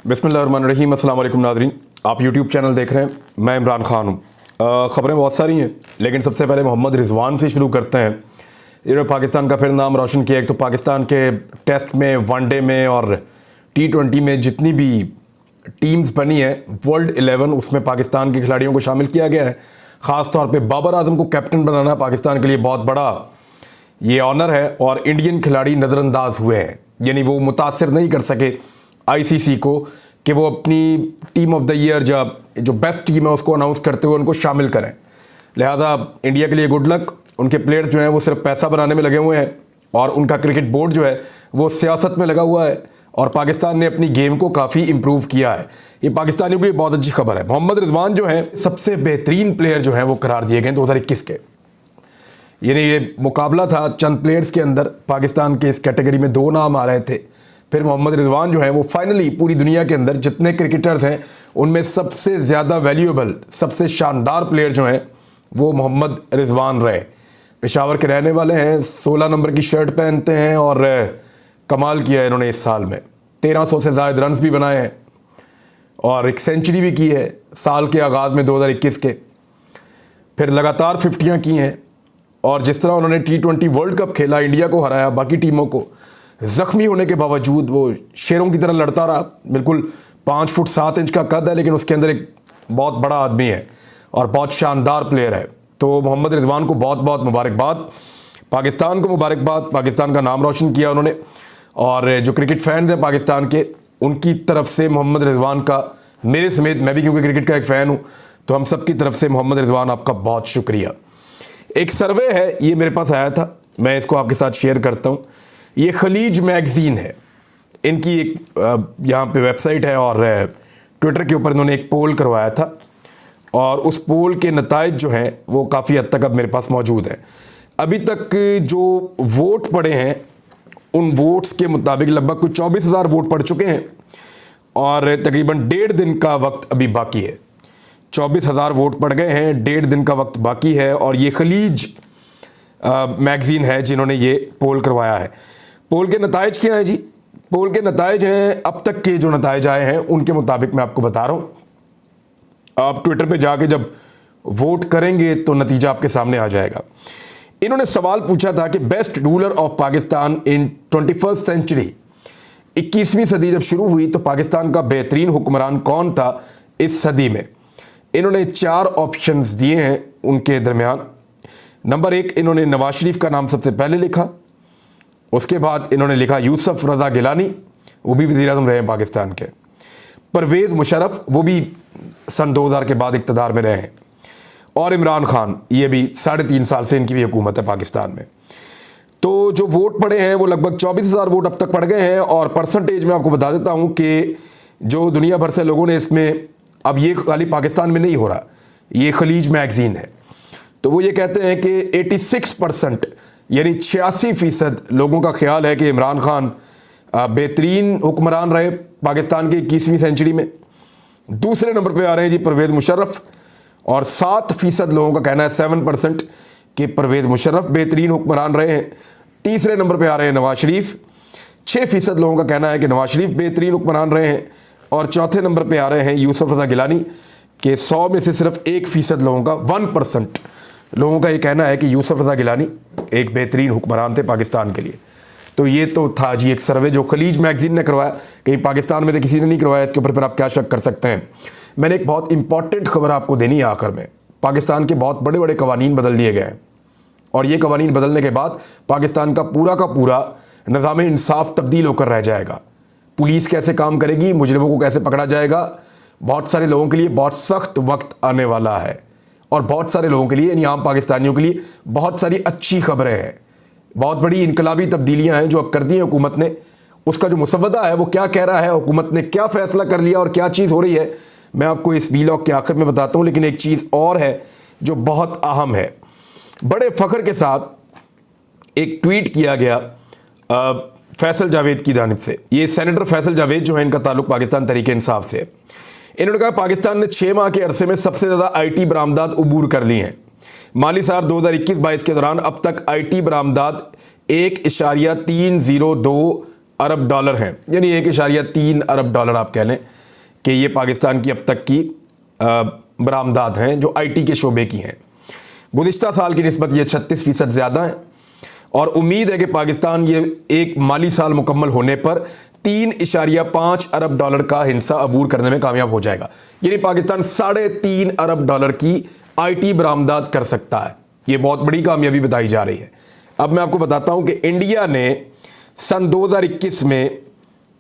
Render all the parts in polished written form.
बिस्मिल्लाहिर्रहमानिर्रहीम। अस्सलाम वालेकुम नाज़रीन, आप यूट्यूब चैनल देख रहे हैं, मैं इमरान खान हूँ। ख़बरें बहुत सारी हैं, लेकिन सबसे पहले मोहम्मद रिजवान से शुरू करते हैं। इन्होंने पाकिस्तान का फिर नाम रोशन किया। एक तो पाकिस्तान के टेस्ट में, वनडे में और T20 में जितनी भी टीम्स बनी है, वर्ल्ड 11 उसमें पाकिस्तान के खिलाड़ियों को शामिल किया गया है। ख़ास तौर पे बाबर आजम को कैप्टन बनाना पाकिस्तान के लिए बहुत बड़ा ये ऑनर है। और इंडियन खिलाड़ी नज़रअंदाज हुए हैं, यानी वो मुतासर नहीं कर सके ICC को कि वो अपनी टीम ऑफ द ईयर जो बेस्ट टीम है उसको अनाउंस करते हुए उनको शामिल करें। लिहाजा इंडिया के लिए गुड लक। उनके प्लेयर्स जो हैं वो सिर्फ पैसा बनाने में लगे हुए हैं और उनका क्रिकेट बोर्ड जो है वो सियासत में लगा हुआ है। और पाकिस्तान ने अपनी गेम को काफ़ी इम्प्रूव किया है। ये पाकिस्तानियों के लिए बहुत अच्छी खबर है। मोहम्मद रिजवान जो हैं सबसे बेहतरीन प्लेयर जो हैं वो करार दिए गए 2021 के। यानी ये मुकाबला था चंद प्लेयर्स के अंदर, पाकिस्तान के इस कैटेगरी में 2 नाम आ रहे थे। फिर मोहम्मद रिजवान जो है वो फाइनली पूरी दुनिया के अंदर जितने क्रिकेटर्स हैं उनमें सबसे ज़्यादा वैल्यूएबल, सबसे शानदार प्लेयर जो हैं वो मोहम्मद रिजवान रहे। पेशावर के रहने वाले हैं, 16 नंबर की शर्ट पहनते हैं और कमाल किया है इन्होंने इस साल में। 1300 से ज़्यादा रन्स भी बनाए हैं और एक सेंचुरी भी की है साल के आगाज़ में 2021 के। फिर लगातार 50 की हैं और जिस तरह उन्होंने T20 वर्ल्ड कप खेला, इंडिया को हराया, बाकी टीमों को, ज़ख्मी होने के बावजूद वो शेरों की तरह लड़ता रहा। बिल्कुल 5 फुट 7 इंच का कद है, लेकिन उसके अंदर एक बहुत बड़ा आदमी है और बहुत शानदार प्लेयर है। तो मोहम्मद रिजवान को बहुत बहुत मुबारकबाद, पाकिस्तान को मुबारकबाद। पाकिस्तान का नाम रोशन किया उन्होंने और जो क्रिकेट फैंस हैं पाकिस्तान के, उनकी तरफ से मोहम्मद रिजवान का, मेरे समेत, मैं भी क्योंकि क्रिकेट का एक फ़ैन हूँ, तो हम सब की तरफ से मोहम्मद रिजवान आपका बहुत शुक्रिया। एक सर्वे है, ये मेरे पास आया था, मैं इसको आपके साथ शेयर करता हूँ। ये खलीज मैगज़ीन है, इनकी एक यहाँ पे वेबसाइट है और ट्विटर के ऊपर इन्होंने एक पोल करवाया था और उस पोल के नताइज जो हैं वो काफ़ी हद तक अब मेरे पास मौजूद हैं। अभी तक जो वोट पड़े हैं उन वोट्स के मुताबिक लगभग कुछ 24,000 वोट पड़ चुके हैं और तकरीबन 1.5 दिन का वक्त अभी बाकी है। 24,000 वोट पड़ गए हैं, 1.5 दिन का वक्त बाकी है। और ये खलीज मैगज़ीन है जिन्होंने ये पोल करवाया है। पोल के नताइज क्या हैं जी? पोल के नताइज हैं, अब तक के जो नताइज आए हैं उनके मुताबिक मैं आपको बता रहा हूँ। आप ट्विटर पे जाके जब वोट करेंगे तो नतीजा आपके सामने आ जाएगा। इन्होंने सवाल पूछा था कि best ruler of Pakistan in 21st century, 21वीं सदी जब शुरू हुई तो पाकिस्तान का बेहतरीन हुक्मरान कौन था इस सदी में। इन्होंने 4 ऑप्शंस दिए हैं उनके दरमियान। नंबर 1 इन्होंने नवाज शरीफ का नाम सबसे पहले लिखा, उसके बाद इन्होंने लिखा यूसुफ रज़ा गिलानी, वो भी वज़ीर आज़म रहे हैं पाकिस्तान के। परवेज़ मुशर्रफ, वो भी सन 2000 के बाद इक़्तिदार में रहे हैं। और इमरान खान, ये भी 3.5 साल से इनकी भी हुकूमत है पाकिस्तान में। तो जो वोट पड़े हैं वो लगभग 24,000 वोट अब तक पड़ गए हैं। और परसेंटेज में आपको बता देता हूँ कि जो दुनिया भर से लोगों ने इसमें, अब ये खाली पाकिस्तान में नहीं हो रहा, ये खलीज मैगज़ीन है, तो वो ये कहते हैं कि 86% यानी 86% लोगों का ख्याल है कि इमरान खान बेहतरीन हुक्मरान रहे पाकिस्तान की 21वीं सेंचुरी में। दूसरे नंबर पे आ रहे हैं जी परवेज़ मुशर्रफ और 7% लोगों का कहना है, 7% कि परवेज़ मुशर्रफ बेहतरीन हुक्मरान रहे हैं। तीसरे नंबर पे आ रहे हैं नवाज शरीफ, 6% लोगों का कहना है कि नवाज शरीफ बेहतरीन हुक्मरान रहे हैं। और चौथे नंबर पे आ रहे हैं यूसुफ रज़ा गिलानी के 100 में से सिर्फ 1% लोगों का, 1% लोगों का ये कहना है कि यूसुफ रज़ा गिलानी एक बेहतरीन हुक्मरान थे पाकिस्तान के लिए। तो ये तो था जी एक सर्वे जो खलीज मैगज़ीन ने करवाया, कहीं पाकिस्तान में तो किसी ने नहीं करवाया। इसके ऊपर फिर आप क्या शक कर सकते हैं। मैंने एक बहुत इंपॉर्टेंट खबर आपको देनी है आखिर में। पाकिस्तान के बहुत बड़े बड़े कवानीन बदल दिए गए हैं और ये कवानीन बदलने के बाद पाकिस्तान का पूरा निज़ाम इंसाफ तब्दील होकर रह जाएगा। पुलिस कैसे काम करेगी, मुजरिमों को कैसे पकड़ा जाएगा, बहुत सारे लोगों के लिए बहुत सख्त वक्त आने वाला है। और बहुत सारे लोगों के लिए, यानी आम पाकिस्तानियों के लिए बहुत सारी अच्छी खबरें हैं। बहुत बड़ी इनकलाबी तब्दीलियां हैं जो अब कर दी हैं हुकूमत ने। उसका जो मुसव्वदा है वो क्या कह रहा है, हुकूमत ने क्या फ़ैसला कर लिया और क्या चीज़ हो रही है, मैं आपको इस वीलॉग के आखिर में बताता हूँ। लेकिन एक चीज़ और है जो बहुत अहम है। बड़े फ़ख्र के साथ एक ट्वीट किया गया फैसल जावेद की जानिब से। ये सेनेटर फैसल जावेद जो है, इनका ताल्लुक़ पाकिस्तान तहरीक इंसाफ से। इन्होंने कहा पाकिस्तान ने 6 माह के अरसे में सबसे ज़्यादा IT बरामदात अबूर कर ली हैं। माली साल 2021-22 के दौरान अब तक IT बरामदात 1.302 अरब डॉलर हैं, यानी 1.3 अरब डॉलर आप कह लें कि ये पाकिस्तान की अब तक की बरामदात हैं जो आईटी के शोबे की हैं। गुज़िश्ता साल की निस्बत ये 36% ज़्यादा है और उम्मीद है कि पाकिस्तान ये एक माली साल मुकम्मल होने पर 3.5 अरब डॉलर का हिस्सा अबूर करने में कामयाब हो जाएगा। यानी पाकिस्तान 3.5 अरब डॉलर की आईटी बरामदात कर सकता है। ये बहुत बड़ी कामयाबी बताई जा रही है। अब मैं आपको बताता हूं कि इंडिया ने सन 2021 में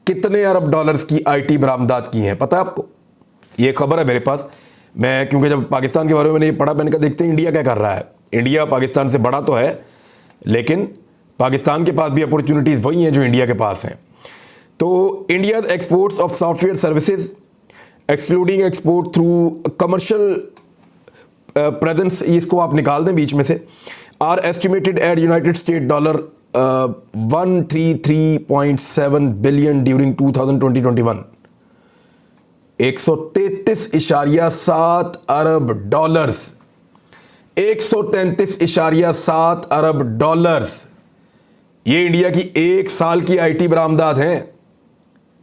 कितने अरब डॉलर्स की आईटी बरामदात की हैं, पता है आपको? ये खबर है मेरे पास। मैं क्योंकि जब पाकिस्तान के बारे में मैंने ये पढ़ा, मैंने कहा देखते हैं इंडिया क्या कर रहा है। इंडिया पाकिस्तान से बड़ा तो है, लेकिन पाकिस्तान के पास भी अपॉर्चुनिटीज़ वही हैं जो इंडिया के पास हैं। तो India exports of software services excluding export through commercial presence, इसको आप निकाल दें बीच में से, are estimated at United State dollar 133.7 billion during 2020-21। 133.7 अरब डॉलर्स, 133.7 अरब डॉलर्स ये इंडिया की एक साल की आईटी बरामदात हैं।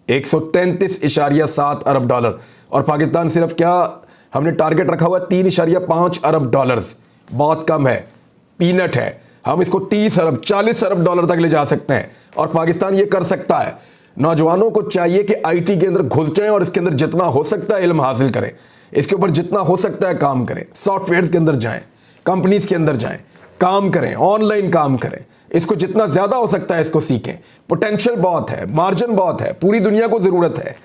133.7 अरब डॉलर। और पाकिस्तान सिर्फ क्या, हमने टारगेट रखा हुआ 3.5 अरब डॉलर्स, बहुत कम है, पीनट है। हम इसको 30 अरब 40 अरब डॉलर तक ले जा सकते हैं और पाकिस्तान ये कर सकता है। नौजवानों को चाहिए कि आईटी के अंदर घुस जाएं और इसके अंदर जितना हो सकता है इल्म हासिल करें, इसके ऊपर जितना हो सकता है काम करें, सॉफ्टवेयर के अंदर जाएं, कंपनीज के अंदर जाएं, काम करें, ऑनलाइन काम करें, इसको जितना ज़्यादा हो सकता है इसको सीखें। पोटेंशियल बहुत है, मार्जिन बहुत है, पूरी दुनिया को ज़रूरत है।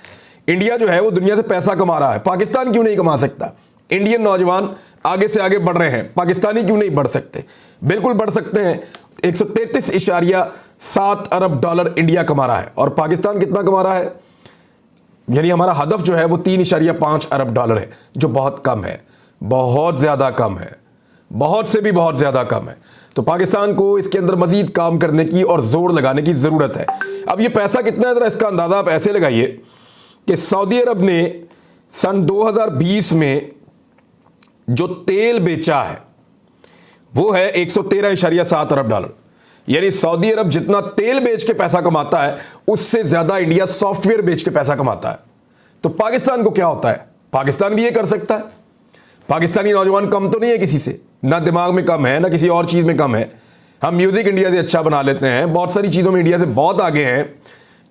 इंडिया जो है वो दुनिया से पैसा कमा रहा है, पाकिस्तान क्यों नहीं कमा सकता? इंडियन नौजवान आगे से आगे बढ़ रहे हैं, पाकिस्तानी क्यों नहीं बढ़ सकते? बिल्कुल बढ़ सकते हैं। 133.7 अरब डॉलर इंडिया कमा रहा है और पाकिस्तान कितना कमा रहा है? यानी हमारा हदफ जो है वो 3.5 अरब डॉलर है, जो बहुत कम है, बहुत ज़्यादा कम है, बहुत से भी बहुत ज़्यादा कम है। तो पाकिस्तान को इसके अंदर मजीद काम करने की और जोर लगाने की ज़रूरत है। अब ये पैसा कितना है, ज़रा इसका अंदाज़ा आप ऐसे लगाइए कि सऊदी अरब ने सन 2020 में जो तेल बेचा है वो है 113.7 अरब डॉलर। यानी सऊदी अरब जितना तेल बेच के पैसा कमाता है उससे ज़्यादा इंडिया सॉफ्टवेयर बेच के पैसा कमाता है। तो पाकिस्तान को क्या होता है? पाकिस्तान भी ये कर सकता है। पाकिस्तानी नौजवान कम तो नहीं है किसी से, ना दिमाग में कम है, ना किसी और चीज़ में कम है। हम म्यूज़िक इंडिया से अच्छा बना लेते हैं, बहुत सारी चीज़ों में इंडिया से बहुत आगे हैं।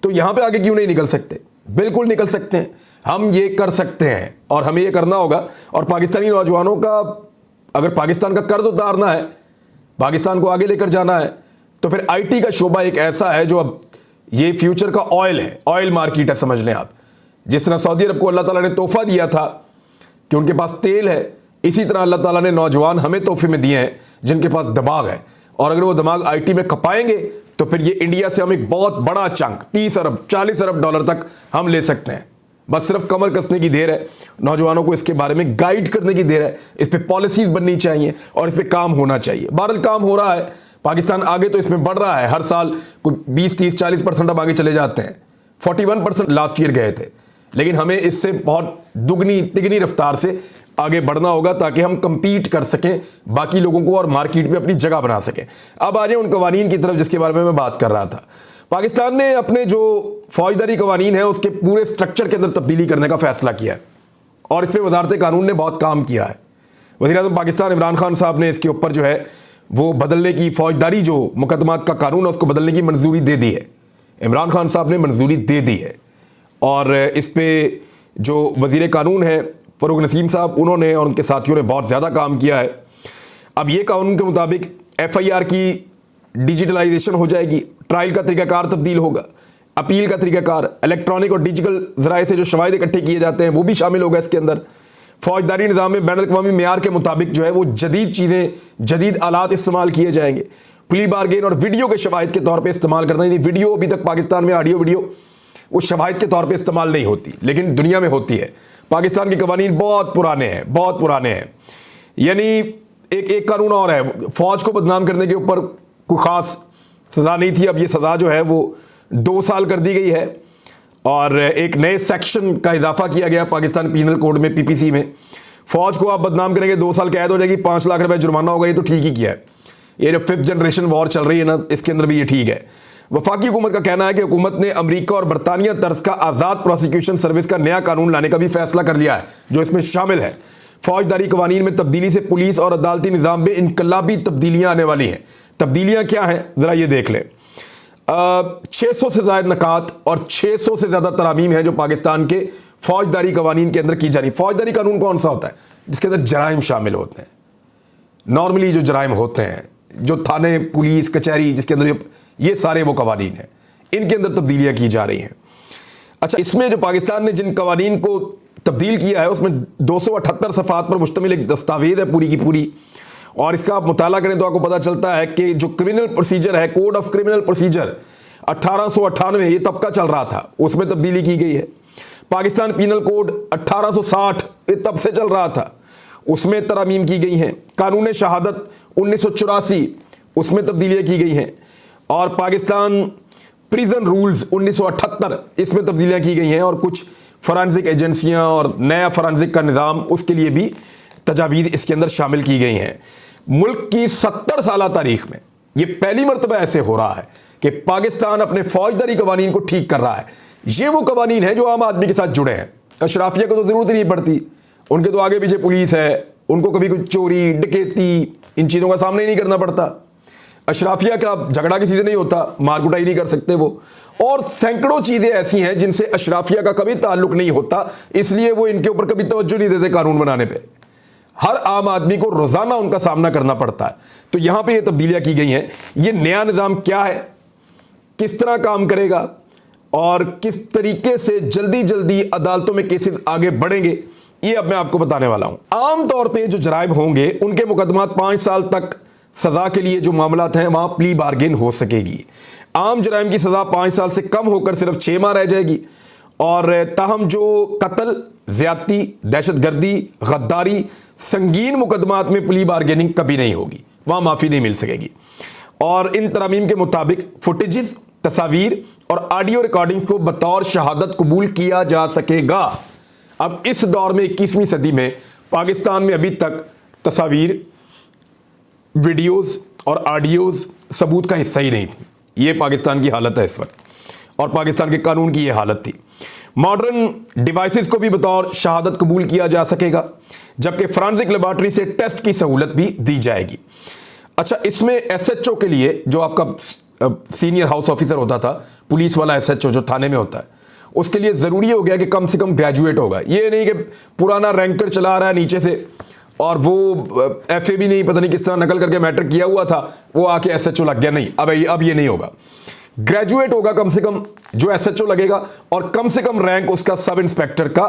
तो यहाँ पे आगे क्यों नहीं निकल सकते? बिल्कुल निकल सकते हैं, हम ये कर सकते हैं और हमें ये करना होगा। और पाकिस्तानी नौजवानों का, अगर पाकिस्तान का कर्ज उतारना है, पाकिस्तान को आगे लेकर जाना है, तो फिर आईटी का शोबा एक ऐसा है जो अब ये फ्यूचर का ऑयल है, ऑयल मार्केट है, समझ लें आप। जिस तरह सऊदी अरब को अल्लाह ताला ने तोहफा दिया था कि उनके पास तेल है, इसी तरह अल्लाह ताला ने नौजवान हमें तोहफे में दिए हैं जिनके पास दिमाग है। और अगर वो दिमाग आईटी में खपाएंगे तो फिर ये इंडिया से हम एक बहुत बड़ा चंक 30 अरब 40 अरब डॉलर तक हम ले सकते हैं। बस सिर्फ कमर कसने की देर है, नौजवानों को इसके बारे में गाइड करने की देर है। इस पे पॉलिसीज बननी चाहिए और इस पे काम होना चाहिए। बहरहाल काम हो रहा है, पाकिस्तान आगे तो इसमें बढ़ रहा है। हर साल कोई 20-30-40% अब आगे चले जाते हैं। 41% लास्ट ईयर गए थे, लेकिन हमें इससे बहुत दुगनी तिगनी रफ्तार से आगे बढ़ना होगा ताकि हम कंपीट कर सकें बाकी लोगों को और मार्केट में अपनी जगह बना सकें। अब आ जाए उन कवानीन की तरफ जिसके बारे में मैं बात कर रहा था। पाकिस्तान ने अपने जो फौजदारी कवानीन है उसके पूरे स्ट्रक्चर के अंदर तब्दीली करने का फैसला किया है और इस पर वजारत कानून ने बहुत काम किया है। वज़ीर-ए-आज़म पाकिस्तान इमरान खान साहब ने इसके ऊपर जो है वो बदलने की, फौजदारी जो मुकदमात का कानून है उसको बदलने की मंजूरी दे दी है। इमरान खान साहब ने मंजूरी दे दी है और इस पर जो वज़ीर कानून है फ़रूक नसीम साहब, उन्होंने और उनके साथियों ने बहुत ज़्यादा काम किया है। अब ये कानून के मुताबिक FIR की डिजिटलाइजेशन हो जाएगी, ट्रायल का तरीकाकार तब्दील होगा, अपील का तरीकाकार, इलेक्ट्रॉनिक और डिजिटल ज़राए से जो शवाहिद इकट्ठे किए जाते हैं वो भी शामिल होगा इसके अंदर। फौजदारी निज़ाम में बैनुल-अक़वामी मेयार के मुताबिक जो है वो जदीद चीज़ें, जदीद आलात इस्तेमाल किए जाएंगे। प्ली बारगेन और वीडियो के शवाहिद के तौर पर इस्तेमाल करना, यानी वीडियो अभी तक पाकिस्तान में ऑडियो वीडियो वो शवाहिद के तौर पे इस्तेमाल नहीं होती, लेकिन दुनिया में होती है। पाकिस्तान के कवानीन बहुत पुराने हैं, बहुत पुराने हैं। यानी एक कानून और है, फ़ौज को बदनाम करने के ऊपर कोई ख़ास सज़ा नहीं थी, अब ये सज़ा जो है वो 2 साल कर दी गई है और एक नए सेक्शन का इजाफा किया गया पाकिस्तान पीनल कोड में, PPC में। फ़ौज को आप बदनाम करेंगे 2 साल कैद हो जाएगी, 5 लाख रुपए जुर्माना होगा। ये तो ठीक ही किया है। ये जो 5th जनरेशन वॉर चल रही है ना, इसके अंदर भी ये ठीक है। वफाकी हुकूमत का कहना है कि हुकूमत ने अमेरिका और बरतानिया तर्ज का आज़ाद प्रोसिक्यूशन सर्विस का नया कानून लाने का भी फैसला कर लिया है, जो इसमें शामिल है। फौजदारी कवानीन में तब्दीली से पुलिस और अदालती निज़ाम में इनकलाबी तब्दीलियाँ आने वाली हैं। तब्दीलियाँ क्या हैं, ज़रा ये देख लें। 600 से ज़्यादा नकात और 600 से ज़्यादा तरामीम है जो पाकिस्तान के फौजदारी कवानीन के अंदर की जा रही। फौजदारी कानून कौन सा होता है? जिसके अंदर जराइम शामिल होते हैं। नॉर्मली जो जराइम होते हैं, जो थाने, पुलिस, कचहरी, जिसके अंदर ये सारे वो कवानीन हैं, इनके अंदर तब्दीलियाँ की जा रही हैं। अच्छा, इसमें जो पाकिस्तान ने जिन कवानीन को तब्दील किया है उसमें 278 सफ़ात पर मुश्तमिल एक दस्तावेज़ है पूरी की पूरी, और इसका आप मुताला करें तो आपको पता चलता है कि जो क्रिमिनल प्रोसीजर है, कोड ऑफ क्रिमिनल प्रोसीजर 1898 ये तब का चल रहा था, उसमें तब्दीली की गई है। पाकिस्तान पीनल कोड 1860 ये तब से चल रहा था, उसमें तरामीम की गई हैं। कानून शहादत 1984 उसमें तब्दीलियाँ की गई हैं। और पाकिस्तान प्रिजन रूल्स 1978 इसमें तब्दीलियाँ की गई हैं। और कुछ फॉरेंसिक एजेंसियाँ और नया फॉरेंसिक का निज़ाम, उसके लिए भी तजावीज़ इसके अंदर शामिल की गई हैं। मुल्क की 70 साल तारीख में ये पहली मरतबा ऐसे हो रहा है कि पाकिस्तान अपने फौजदारी कवानीन को ठीक कर रहा है। ये वो कवानीन है जो आम आदमी के साथ जुड़े हैं। अशराफिया को तो ज़रूरत ही नहीं पड़ती, उनके तो आगे पीछे पुलिस है, उनको कभी कुछ चोरी, डकैती, इन चीज़ों का सामना ही नहीं करना पड़ता। अशराफिया का झगड़ा किसी से नहीं होता, मारकुटाई नहीं कर सकते वो। और सैकड़ों चीज़ें ऐसी हैं जिनसे अशराफिया का कभी ताल्लुक नहीं होता, इसलिए वो इनके ऊपर कभी तवज्जो नहीं देते कानून बनाने पे। हर आम आदमी को रोज़ाना उनका सामना करना पड़ता है। तो यहाँ पे ये तब्दीलियाँ की गई हैं। ये नया निज़ाम क्या है, किस तरह काम करेगा और किस तरीके से जल्दी जल्दी अदालतों में केसेस आगे बढ़ेंगे, ये अब मैं आपको बताने वाला हूँ। आम तौर पे जो जराइम होंगे उनके मुकदमात 5 साल तक सज़ा के लिए जो मामलात हैं वहाँ प्ली बार्गेन हो सकेगी। आम जराइम की सज़ा 5 साल से कम होकर सिर्फ 6 माह रह जाएगी। और ताहम जो कत्ल, ज़्यादती, दहशतगर्दी, गद्दारी, संगीन मुकदमात में प्ली बार्गेनिंग कभी नहीं होगी, वहाँ माफ़ी नहीं मिल सकेगी। और इन तरामीम के मुताबिक फुटेजेस, तस्वीर और ऑडियो रिकॉर्डिंग को बतौर शहादत कबूल किया जा सकेगा। अब इस दौर में 21वीं सदी में पाकिस्तान में अभी तक तस्वीर, वीडियोज़ और ऑडियोज़ सबूत का हिस्सा ही नहीं थी। ये पाकिस्तान की हालत है इस वक्त, और पाकिस्तान के कानून की ये हालत थी। मॉडर्न डिवाइसेस को भी बतौर शहादत कबूल किया जा सकेगा, जबकि फॉरेंसिक लेबॉर्ट्री से टेस्ट की सहूलत भी दी जाएगी। अच्छा, इसमें SHO के लिए, जो आपका सीनियर हाउस ऑफिसर होता था, पुलिस वाला SHO जो थाने में होता है, उसके लिए ज़रूरी हो गया कि कम से कम ग्रेजुएट होगा। ये नहीं कि पुराना रैंकर चला रहा है नीचे से और वो FA भी नहीं, पता नहीं किस तरह नकल करके मैट्रिक किया हुआ था, वो आके SHO लग गया। नहीं, अब ये नहीं होगा। ग्रेजुएट होगा कम से कम जो SHO लगेगा, और कम से कम रैंक उसका सब इंस्पेक्टर का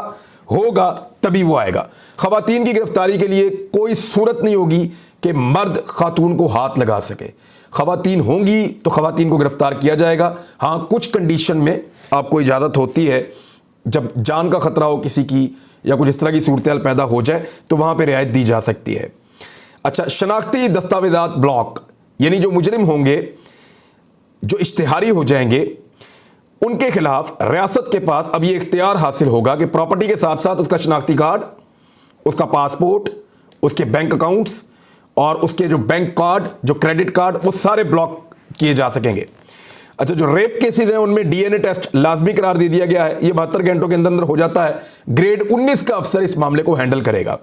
होगा, तभी वो आएगा। ख़वातीन की गिरफ्तारी के लिए कोई सूरत नहीं होगी कि मर्द खातून को हाथ लगा सके। ख़वातीन होंगी तो ख़वातीन को गिरफ्तार किया जाएगा। हाँ, कुछ कंडीशन में आपको इजाज़त होती है, जब जान का ख़तरा हो किसी की या कुछ इस तरह की सूरत हाल पैदा हो जाए तो वहाँ पे रियायत दी जा सकती है। अच्छा, शनाख्ती दस्तावेज़ात ब्लॉक, यानी जो मुजरिम होंगे, जो इश्तिहारी हो जाएंगे, उनके खिलाफ रियासत के पास अब ये इख्तियार हासिल होगा कि प्रॉपर्टी के साथ साथ उसका शनाख्ती कार्ड, उसका पासपोर्ट, उसके बैंक अकाउंट्स और उसके जो बैंक कार्ड, जो क्रेडिट कार्ड, वो सारे ब्लॉक किए जा सकेंगे। अच्छा, जो रेप केसेस हैं उनमें DNA टेस्ट लाजमी करार दे दिया गया है। ये 72 घंटों के अंदर हो जाता है। ग्रेड 19 का अफसर इस मामले को हैंडल करेगा।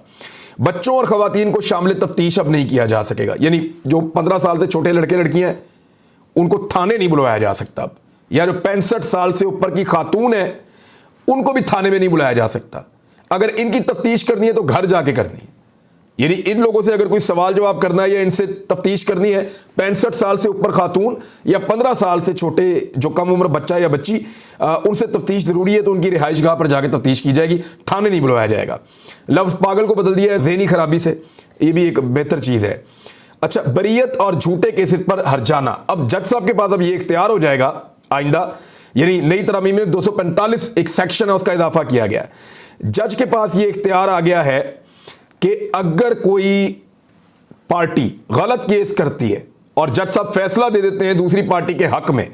बच्चों और ख़वातीन को शामिल तफ्तीश अब नहीं किया जा सकेगा, यानी जो 15 साल से छोटे लड़के लड़कियां हैं उनको थाने नहीं बुलाया जा सकता अब, या जो 65 साल से ऊपर की खातून है उनको भी थाने में नहीं बुलाया जा सकता। अगर इनकी तफ्तीश करनी है तो घर जाके करनी है, यानी इन लोगों से अगर कोई सवाल जवाब करना है या इनसे तफ्तीश करनी है, 65 साल से ऊपर खातून या 15 साल से छोटे जो कम उम्र बच्चा या बच्ची, उनसे तफ्तीश ज़रूरी है तो उनकी रिहाइश गाह पर जाके तफ्तीश की जाएगी, थाने नहीं बुलवाया जाएगा। लफ्ज़ पागल को बदल दिया है ज़हनी खराबी से, ये भी एक बेहतर चीज़ है। अच्छा, बरीयत और झूठे केसेस पर हर्जाना, अब जज साहब के पास अब ये इख्तियार हो जाएगा आइंदा, यानी नई तरामीम में 245 एक सेक्शन है उसका इजाफा किया गया है। जज के पास ये इख्तियार आ गया है कि अगर कोई पार्टी गलत केस करती है और जज साहब फैसला दे देते हैं दूसरी पार्टी के हक में,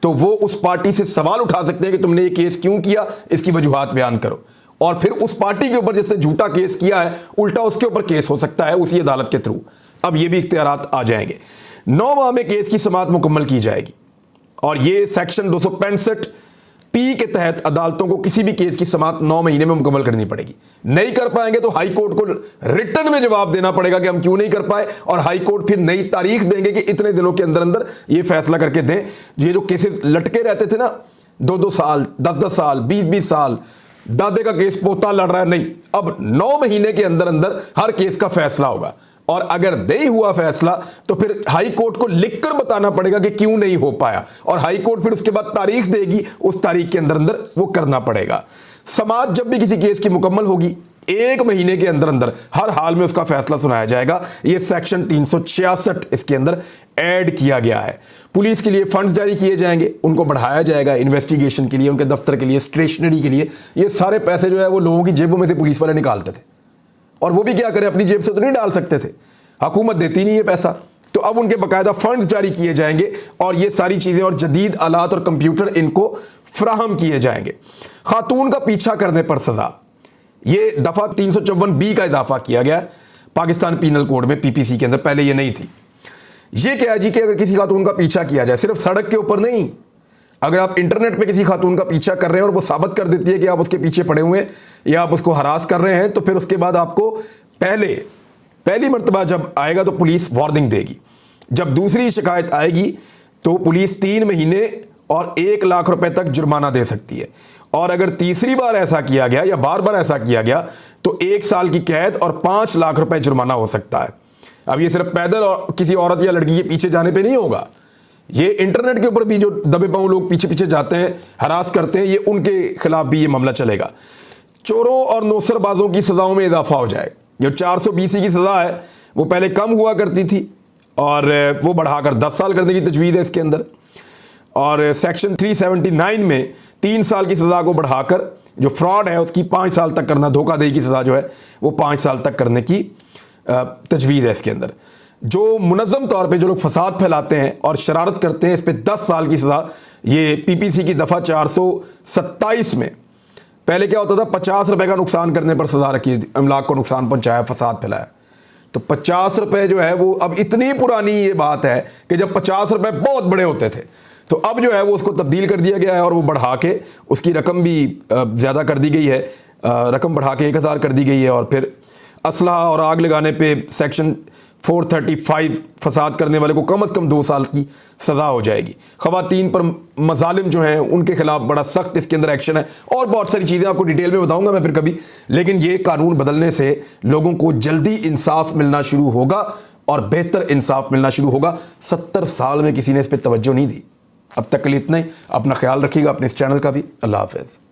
तो वो उस पार्टी से सवाल उठा सकते हैं कि तुमने ये केस क्यों किया, इसकी वजूहात बयान करो, और फिर उस पार्टी के ऊपर जिसने झूठा केस किया है उल्टा उसके ऊपर केस हो सकता है उसी अदालत के थ्रू। अब ये भी इख्तियारात आ जाएंगे। 9 माह में केस की समाअत मुकम्मल की जाएगी। और ये सेक्शन 265 पी के तहत अदालतों को किसी भी केस की समाअत 9 महीने में मुकम्मल करनी पड़ेगी। नहीं कर पाएंगे तो हाई कोर्ट को रिटर्न में जवाब देना पड़ेगा कि हम क्यों नहीं कर पाए, और हाई कोर्ट फिर नई तारीख देंगे कि इतने दिनों के अंदर अंदर ये फैसला करके दें। ये जो केसेस लटके रहते थे ना, 2-2 साल, 10-10 साल, 20-20 साल, दादे का केस पोता लड़ रहा है, नहीं, अब 9 महीने के अंदर अंदर हर केस का फैसला होगा। और अगर नहीं हुआ फैसला तो फिर हाई कोर्ट को लिखकर बताना पड़ेगा कि क्यों नहीं हो पाया, और हाई कोर्ट फिर उसके बाद तारीख देगी, उस तारीख के अंदर अंदर वो करना पड़ेगा। समाअत जब भी किसी केस की मुकम्मल होगी 1 महीने के अंदर अंदर हर हाल में उसका फैसला सुनाया जाएगा। ये सेक्शन 366 इसके अंदर ऐड किया गया है। पुलिस के लिए फंड्स जारी किए जाएंगे, उनको बढ़ाया जाएगा इन्वेस्टिगेशन के लिए, उनके दफ्तर के लिए, स्टेशनरी के लिए। ये सारे पैसे जो है वो लोगों की जेबों में से पुलिस वाले निकालते थे, और वो भी क्या करें, अपनी जेब से तो नहीं डाल सकते थे, हुकूमत देती नहीं है पैसा, तो अब उनके बकायदा फंड्स जारी किए जाएंगे और ये सारी चीजें और जदीद आलात और कंप्यूटर इनको फ्राहम किए जाएंगे। खातून का पीछा करने पर सजा, ये दफा 354B का इजाफा किया गया पाकिस्तान पीनल कोड में, पीपीसी के अंदर, पहले ये नहीं थी। ये क्या है जी कि अगर किसी खातून का पीछा किया जाए, सिर्फ सड़क के ऊपर नहीं, अगर आप इंटरनेट पे किसी खातून का पीछा कर रहे हैं और वो साबित कर देती है कि आप उसके पीछे पड़े हुए हैं या आप उसको हरास कर रहे हैं, तो फिर उसके बाद आपको पहली मर्तबा जब आएगा तो पुलिस वार्निंग देगी। जब दूसरी शिकायत आएगी तो पुलिस 3 महीने और 1 लाख रुपए तक जुर्माना दे सकती है, और अगर तीसरी बार ऐसा किया गया या बार बार ऐसा किया गया तो 1 साल की कैद और 5 लाख रुपए जुर्माना हो सकता है। अब ये सिर्फ पैदल और किसी औरत या लड़की के पीछे जाने पर नहीं होगा, ये इंटरनेट के ऊपर भी जो दबे पांव लोग पीछे पीछे जाते हैं, हरास करते हैं, ये उनके खिलाफ भी ये मामला चलेगा। चोरों और नौसरबाजों की सजाओं में इजाफा हो जाए। जो 420 की सजा है वो पहले कम हुआ करती थी और वो बढ़ाकर 10 साल करने की तजवीज़ है इसके अंदर, और सेक्शन 379 में 3 साल की सजा को बढ़ाकर जो फ्रॉड है उसकी 5 साल तक करना, धोखाधड़ी की सजा जो है वो 5 साल तक करने की तजवीज़ है इसके अंदर। जो मुनज़्ज़म तौर पे जो लोग फसाद फैलाते हैं और शरारत करते हैं, इस पे 10 साल की सज़ा। ये पीपीसी की दफ़ा 427 में पहले क्या होता था, 50 रुपए का नुकसान करने पर सज़ा रखी, अमलाक को नुकसान पहुंचाया, फसाद फैलाया, तो 50 रुपए जो है वो अब इतनी पुरानी ये बात है कि जब 50 रुपए बहुत बड़े होते थे, तो अब जो है वो उसको तब्दील कर दिया गया है और वो बढ़ा के उसकी रकम भी ज़्यादा कर दी गई है, रकम बढ़ा के 1000 कर दी गई है। और फिर असलहा और आग लगाने पे सेक्शन 435 फसाद करने वाले को कम से कम 2 साल की सज़ा हो जाएगी। ख़वातीन पर मज़ालिम जो हैं उनके खिलाफ बड़ा सख्त इसके अंदर एक्शन है, और बहुत सारी चीज़ें आपको डिटेल में बताऊंगा मैं फिर कभी। लेकिन ये कानून बदलने से लोगों को जल्दी इंसाफ मिलना शुरू होगा और बेहतर इंसाफ मिलना शुरू होगा। 70 साल में किसी ने इस पर तवज्जो नहीं दी। अब तक के लिए इतना ही। अपना ख्याल रखिएगा, अपने इस चैनल का भी। अल्लाह हाफ़िज़।